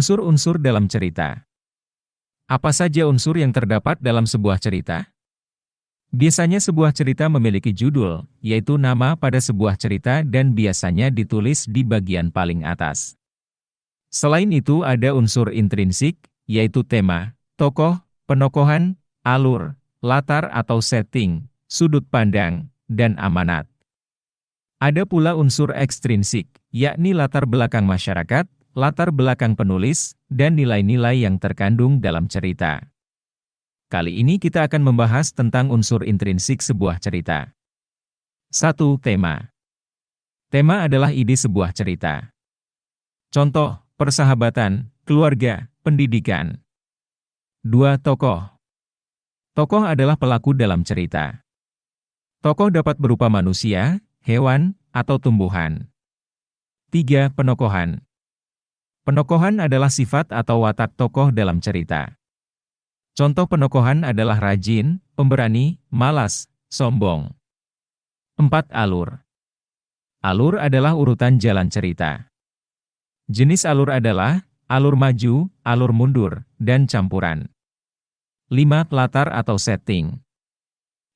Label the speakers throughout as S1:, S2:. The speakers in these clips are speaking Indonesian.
S1: Unsur-unsur dalam cerita. Apa saja unsur yang terdapat dalam sebuah cerita? Biasanya sebuah cerita memiliki judul, yaitu nama pada sebuah cerita dan biasanya ditulis di bagian paling atas. Selain itu ada unsur intrinsik, yaitu tema, tokoh, penokohan, alur, latar atau setting, sudut pandang, dan amanat. Ada pula unsur ekstrinsik, yakni latar belakang masyarakat, latar belakang penulis, dan nilai-nilai yang terkandung dalam cerita. Kali ini kita akan membahas tentang unsur intrinsik sebuah cerita. 1. Tema. Tema adalah ide sebuah cerita. Contoh, persahabatan, keluarga, pendidikan. 2. Tokoh. Tokoh adalah pelaku dalam cerita. Tokoh dapat berupa manusia, hewan, atau tumbuhan. 3. Penokohan. Penokohan adalah sifat atau watak tokoh dalam cerita. Contoh penokohan adalah rajin, pemberani, malas, sombong. 4. Alur. Alur adalah urutan jalan cerita. Jenis alur adalah alur maju, alur mundur, dan campuran. 5. Latar atau setting.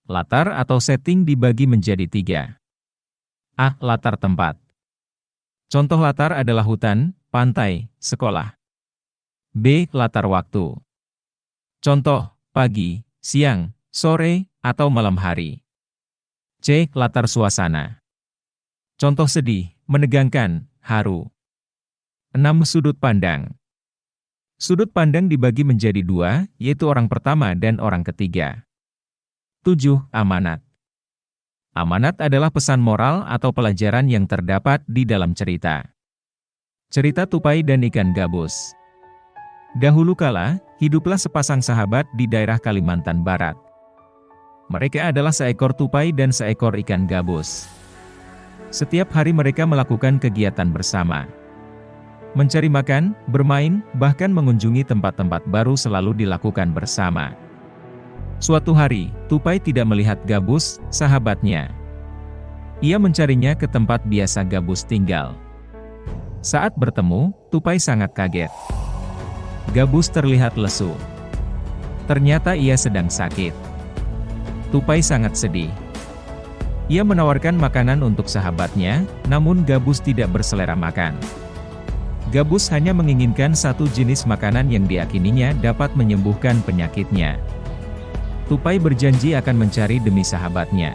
S1: Latar atau setting dibagi menjadi 3. A. Latar tempat. Contoh latar adalah hutan, pantai, sekolah. B. Latar waktu. Contoh, pagi, siang, sore, atau malam hari. C. Latar suasana. Contoh sedih, menegangkan, haru. 6. Sudut pandang. Sudut pandang dibagi menjadi 2, yaitu orang pertama dan orang ketiga. 7. Amanat. Amanat adalah pesan moral atau pelajaran yang terdapat di dalam cerita. Cerita tupai dan ikan gabus. Dahulu kala, hiduplah sepasang sahabat di daerah Kalimantan Barat. Mereka adalah seekor tupai dan seekor ikan gabus. Setiap hari mereka melakukan kegiatan bersama. Mencari makan, bermain, bahkan mengunjungi tempat-tempat baru selalu dilakukan bersama. Suatu hari, tupai tidak melihat gabus, sahabatnya. Ia mencarinya ke tempat biasa gabus tinggal. Saat bertemu, tupai sangat kaget. Gabus terlihat lesu. Ternyata ia sedang sakit. Tupai sangat sedih. Ia menawarkan makanan untuk sahabatnya, namun gabus tidak berselera makan. Gabus hanya menginginkan satu jenis makanan yang diyakininya dapat menyembuhkan penyakitnya. Tupai berjanji akan mencari demi sahabatnya.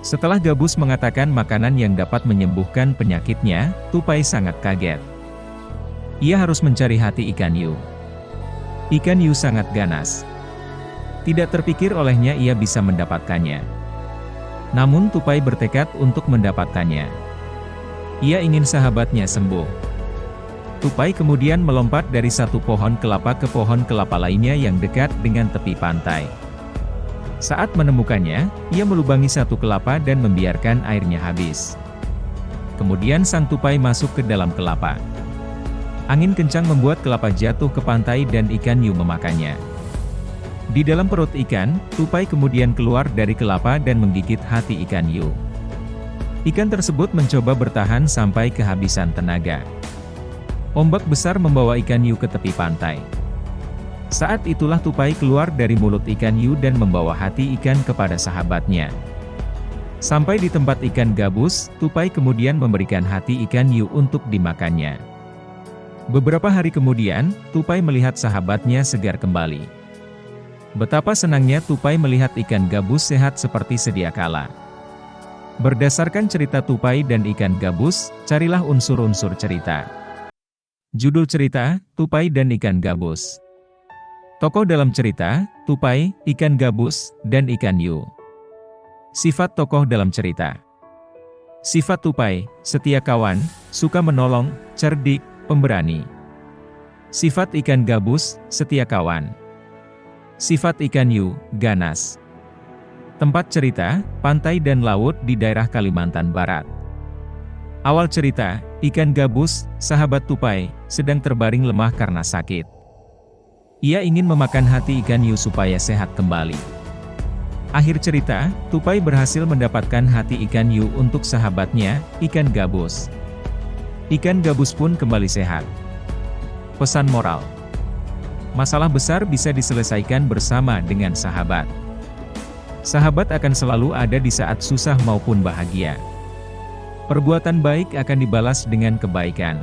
S1: Setelah gabus mengatakan makanan yang dapat menyembuhkan penyakitnya, tupai sangat kaget. Ia harus mencari hati ikan hiu. Ikan hiu sangat ganas. Tidak terpikir olehnya ia bisa mendapatkannya. Namun tupai bertekad untuk mendapatkannya. Ia ingin sahabatnya sembuh. Tupai kemudian melompat dari satu pohon kelapa ke pohon kelapa lainnya yang dekat dengan tepi pantai. Saat menemukannya, ia melubangi satu kelapa dan membiarkan airnya habis. Kemudian sang tupai masuk ke dalam kelapa. Angin kencang membuat kelapa jatuh ke pantai dan ikan hiu memakannya. Di dalam perut ikan, tupai kemudian keluar dari kelapa dan menggigit hati ikan hiu. Ikan tersebut mencoba bertahan sampai kehabisan tenaga. Ombak besar membawa ikan hiu ke tepi pantai. Saat itulah tupai keluar dari mulut ikan hiu dan membawa hati ikan kepada sahabatnya. Sampai di tempat ikan gabus, tupai kemudian memberikan hati ikan hiu untuk dimakannya. Beberapa hari kemudian, tupai melihat sahabatnya segar kembali. Betapa senangnya tupai melihat ikan gabus sehat seperti sedia kala. Berdasarkan cerita tupai dan ikan gabus, carilah unsur-unsur cerita. Judul cerita, Tupai dan Ikan Gabus. Tokoh dalam cerita, tupai, ikan gabus, dan ikan hiu. Sifat tokoh dalam cerita. Sifat tupai, setia kawan, suka menolong, cerdik, pemberani. Sifat ikan gabus, setia kawan. Sifat ikan hiu, ganas. Tempat cerita, pantai dan laut di daerah Kalimantan Barat. Awal cerita, ikan gabus, sahabat tupai, sedang terbaring lemah karena sakit. Ia ingin memakan hati ikan hiu supaya sehat kembali. Akhir cerita, tupai berhasil mendapatkan hati ikan hiu untuk sahabatnya, ikan gabus. Ikan gabus pun kembali sehat. Pesan moral: masalah besar bisa diselesaikan bersama dengan sahabat. Sahabat akan selalu ada di saat susah maupun bahagia. Perbuatan baik akan dibalas dengan kebaikan.